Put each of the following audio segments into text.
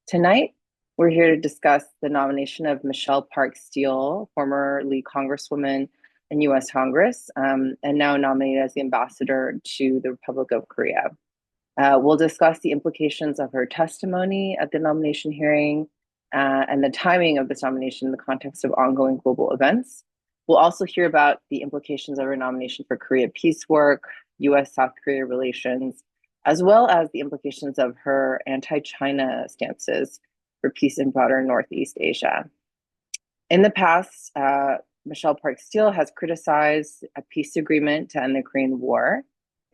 Tonight, we're here to discuss the nomination of Michelle Park Steele, formerly Congresswoman in US Congress, and now nominated as the ambassador to the Republic of Korea. We'll discuss the implications of her testimony at the nomination hearing and the timing of this nomination in the context of ongoing global events. We'll also hear about the implications of her nomination for Korea peace work, US-South Korea relations, as well as the implications of her anti-China stances for peace in broader Northeast Asia. In the past, Michelle Park Steele has criticized a peace agreement to end the Korean War.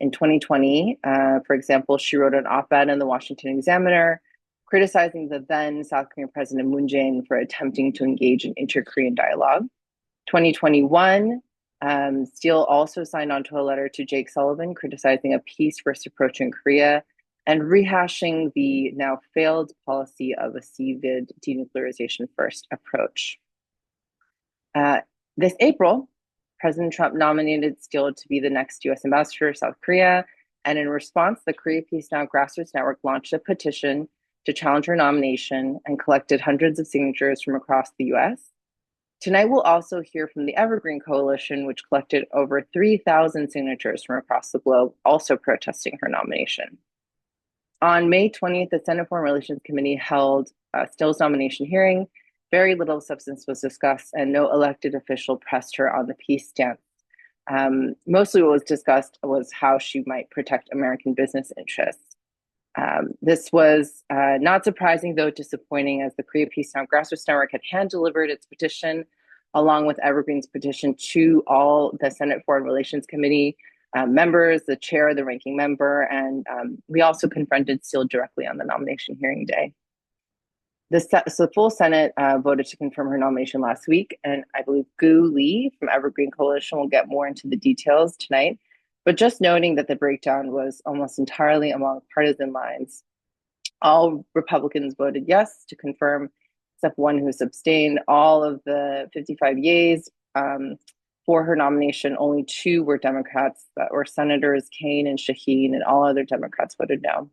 In 2020, for example, she wrote an op-ed in the Washington Examiner criticizing the then South Korean President Moon Jae-in for attempting to engage in inter-Korean dialogue. 2021, Steele also signed onto a letter to Jake Sullivan criticizing a peace-first approach in Korea and rehashing the now failed policy of a CVID denuclearization first approach. This April, President Trump nominated Steele to be the next US ambassador to South Korea, and in response, the Korea Peace Now Grassroots Network launched a petition to challenge her nomination and collected hundreds of signatures from across the US. Tonight, we'll also hear from the Evergreen Coalition, which collected over 3,000 signatures from across the globe, also protesting her nomination. On May 20th, the Senate Foreign Relations Committee held Steele's nomination hearing. Very little substance was discussed, and no elected official pressed her on the peace stance. Mostly what was discussed was how she might protect American business interests. This was not surprising, though disappointing, as the Korea Peace Now Grassroots Network had hand-delivered its petition, along with Evergreen's petition, to all the Senate Foreign Relations Committee members, the chair, the ranking member, and we also confronted Steele directly on the nomination hearing day. The full Senate voted to confirm her nomination last week, and I believe Goo Lee from Evergreen Coalition will get more into the details tonight. But just noting that the breakdown was almost entirely along partisan lines. All Republicans voted yes to confirm, except one who abstained. All of the 55 yeas for her nomination, only 2 were Democrats, that were Senators Kaine and Shaheen, and all other Democrats voted no.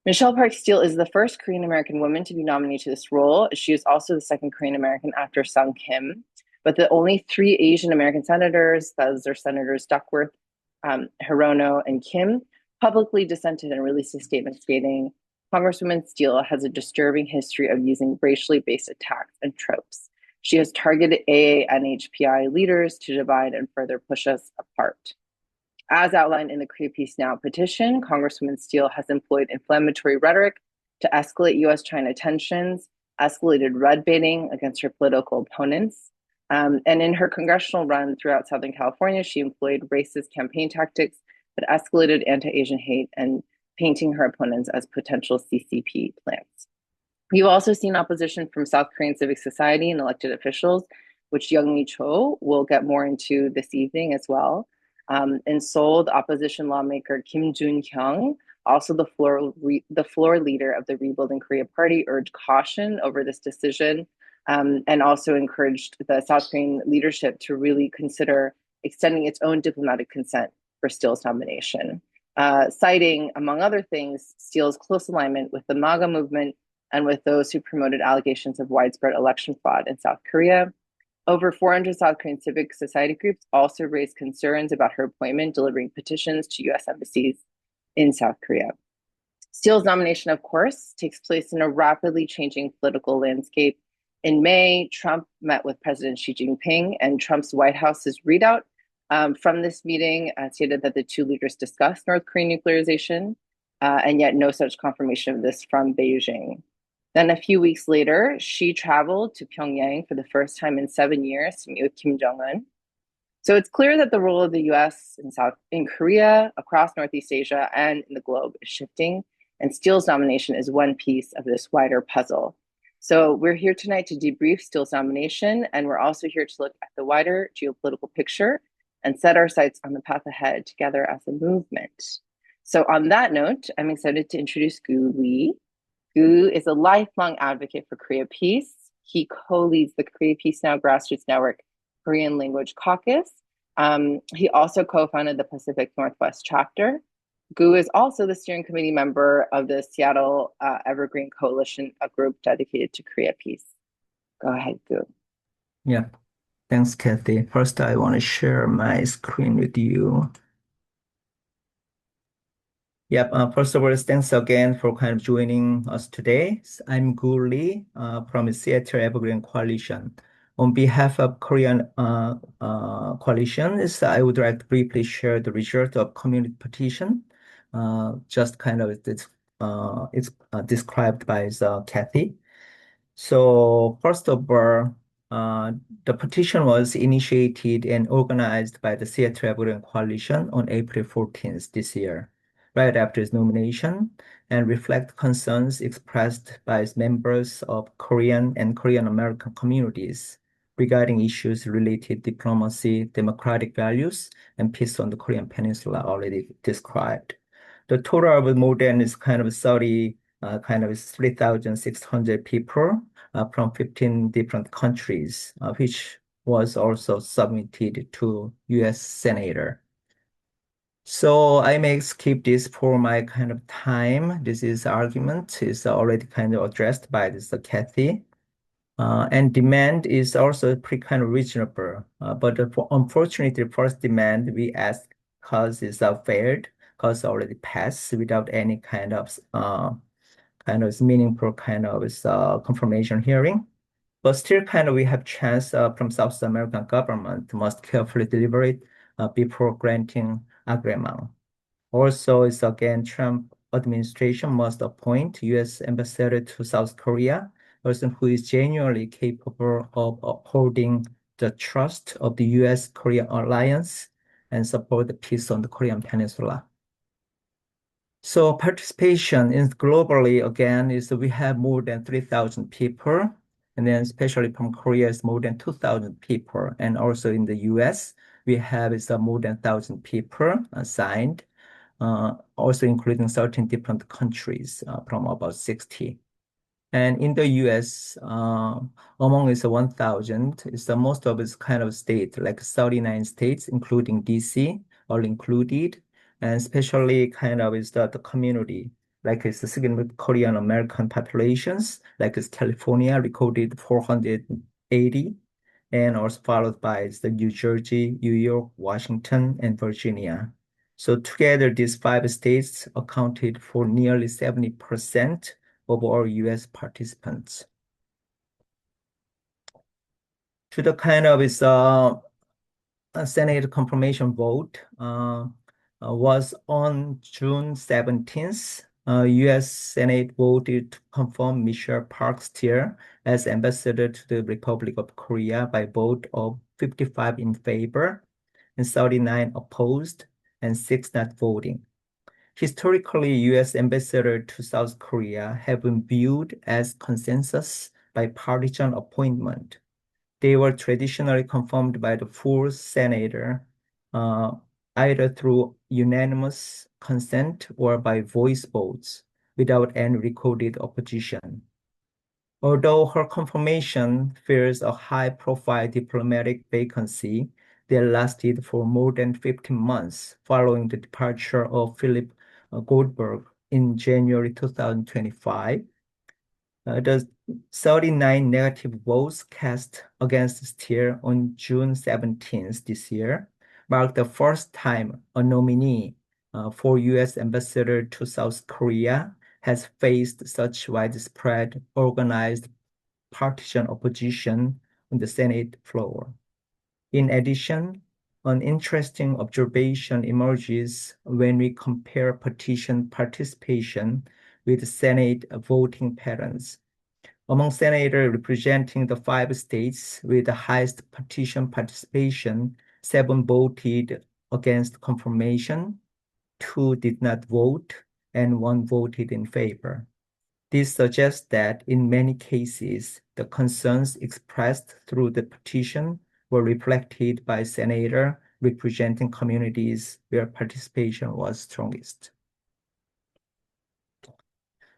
Michelle Park Steele is the first Korean American woman to be nominated to this role. She is also the second Korean American after Sung Kim, but the only 3 Asian American senators, those are Senators Duckworth, Hirono, and Kim, publicly dissented and released a statement stating, Congresswoman Steele has a disturbing history of using racially based attacks and tropes. She has targeted AA and HPI leaders to divide and further push us apart. As outlined in the Korea Peace Now petition, Congresswoman Steele has employed inflammatory rhetoric to escalate US-China tensions, escalated red baiting against her political opponents, and in her congressional run throughout Southern California, she employed racist campaign tactics that escalated anti-Asian hate and painting her opponents as potential CCP plants. You've also seen opposition from South Korean civic society and elected officials, which Youngmi Cho will get more into this evening as well. In Seoul, the opposition lawmaker Kim Jun-hyung, also the floor leader of the Rebuilding Korea Party, urged caution over this decision, and also encouraged the South Korean leadership to really consider extending its own diplomatic consent for Steele's nomination, citing, among other things, Steele's close alignment with the MAGA movement and with those who promoted allegations of widespread election fraud in South Korea. Over 400 South Korean civic society groups also raised concerns about her appointment, delivering petitions to US embassies in South Korea. Steele's nomination, of course, takes place in a rapidly changing political landscape. In May, Trump met with President Xi Jinping, and Trump's White House's readout from this meeting stated that the 2 leaders discussed North Korean nuclearization, and yet no such confirmation of this from Beijing. Then a few weeks later, Xi traveled to Pyongyang for the first time in 7 years to meet with Kim Jong-un. So it's clear that the role of the US in Korea, across Northeast Asia, and in the globe is shifting, and Steele's nomination is one piece of this wider puzzle. So we're here tonight to debrief Steele's nomination, and we're also here to look at the wider geopolitical picture and set our sights on the path ahead together as a movement. So on that note, I'm excited to introduce Goo Lee. Goo is a lifelong advocate for Korea peace. He co-leads the Korea Peace Now Grassroots Network Korean Language Caucus. He also co-founded the Pacific Northwest chapter. Goo is also the steering committee member of the Seattle Evergreen Coalition, a group dedicated to Korea peace. Go ahead, Goo. Yeah, thanks, Cathi. First, I want to share my screen with you. Yep. First of all, thanks again for kind of joining us today. I'm Goo Lee from the Seattle Evergreen Coalition. On behalf of Korean coalition, I would like to briefly share the result of community petition. Just kind of it's described by Cathi. So first of all, the petition was initiated and organized by the Seattle Evergreen Coalition on April 14th this year, right after his nomination, and reflect concerns expressed by its members of Korean and Korean American communities regarding issues related to diplomacy, democratic values, and peace on the Korean Peninsula already described. The total of more than is kind of 30 kind of 3,600 people from 15 different countries, which was also submitted to U.S. Senator. So I may skip this for my kind of time. This is argument is already kind of addressed by this Cathi. And demand is also pretty kind of reasonable. But unfortunately, the first demand we asked cause is failed, cause already passed without any kind of meaningful kind of confirmation hearing. But still kind of we have chance from South American government must carefully deliberate before granting agreement. Also, it's again Trump administration must appoint U.S. ambassador to South Korea, person who is genuinely capable of upholding the trust of the U.S.-Korea alliance and support the peace on the Korean Peninsula. So participation in globally again is we have more than 3,000 people, and then especially from Korea is more than 2,000 people, and also in the U.S. we have is more than 1,000 people signed, also including 13 different countries from about 60. And in the US, among is 1,000, it's the most of its kind of state, like 39 states, including DC, all included, and especially kind of is the community, like it's the significant Korean American populations, like it's California recorded 480, and also followed by the New Jersey, New York, Washington, and Virginia. So together, these 5 states accounted for nearly 70% of all U.S. participants. To the kind of its Senate confirmation vote was on June 17th. U.S. Senate voted to confirm Michelle Park Steele as ambassador to the Republic of Korea by vote of 55 in favor and 39 opposed and 6 not voting. Historically, U.S. ambassador to South Korea have been viewed as consensus bipartisan appointment. They were traditionally confirmed by the full senator, either through unanimous consent or by voice votes without any recorded opposition. Although her confirmation fills a high-profile diplomatic vacancy that lasted for more than 15 months following the departure of Philip Goldberg in January 2025, the 39 negative votes cast against Steele on June 17th this year marked the first time a nominee for U.S. ambassador to South Korea has faced such widespread organized partisan opposition on the Senate floor. In addition, an interesting observation emerges when we compare petition participation with Senate voting patterns. Among senators representing the 5 states with the highest petition participation, 7 voted against confirmation, 2 did not vote, and 1 voted in favor. This suggests that in many cases, the concerns expressed through the petition were reflected by senators representing communities where participation was strongest.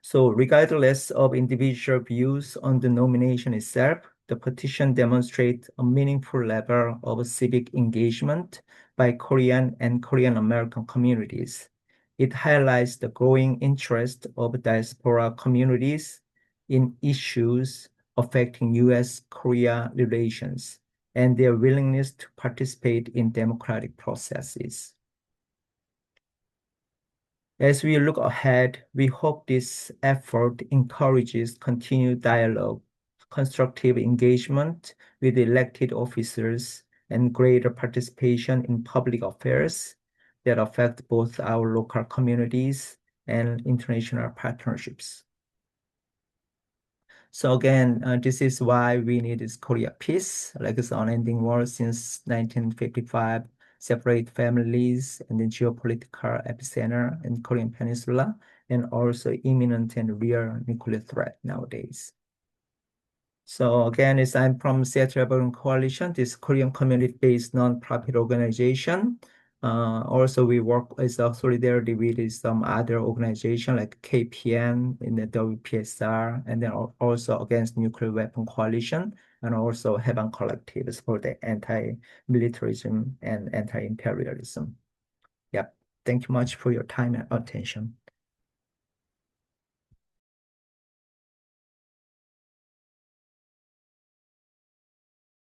So regardless of individual views on the nomination itself, the petition demonstrates a meaningful level of civic engagement by Korean and Korean American communities. It highlights the growing interest of diaspora communities in issues affecting U.S.-Korea relations and their willingness to participate in democratic processes. As we look ahead, we hope this effort encourages continued dialogue, constructive engagement with elected officers, and greater participation in public affairs that affect both our local communities and international partnerships. So again, this is why we need this Korea peace, like it's unending war since 1955, separate families and the geopolitical epicenter in Korean Peninsula, and also imminent and real nuclear threat nowadays. So again, I'm from Seattle Evergreen Coalition, this Korean community-based nonprofit organization. Also, we work as a solidarity with some other organization like KPN in the WPSR, and then also against nuclear weapon coalition, and also Heban collectives for the anti-militarism and anti-imperialism. Yep. Thank you much for your time and attention.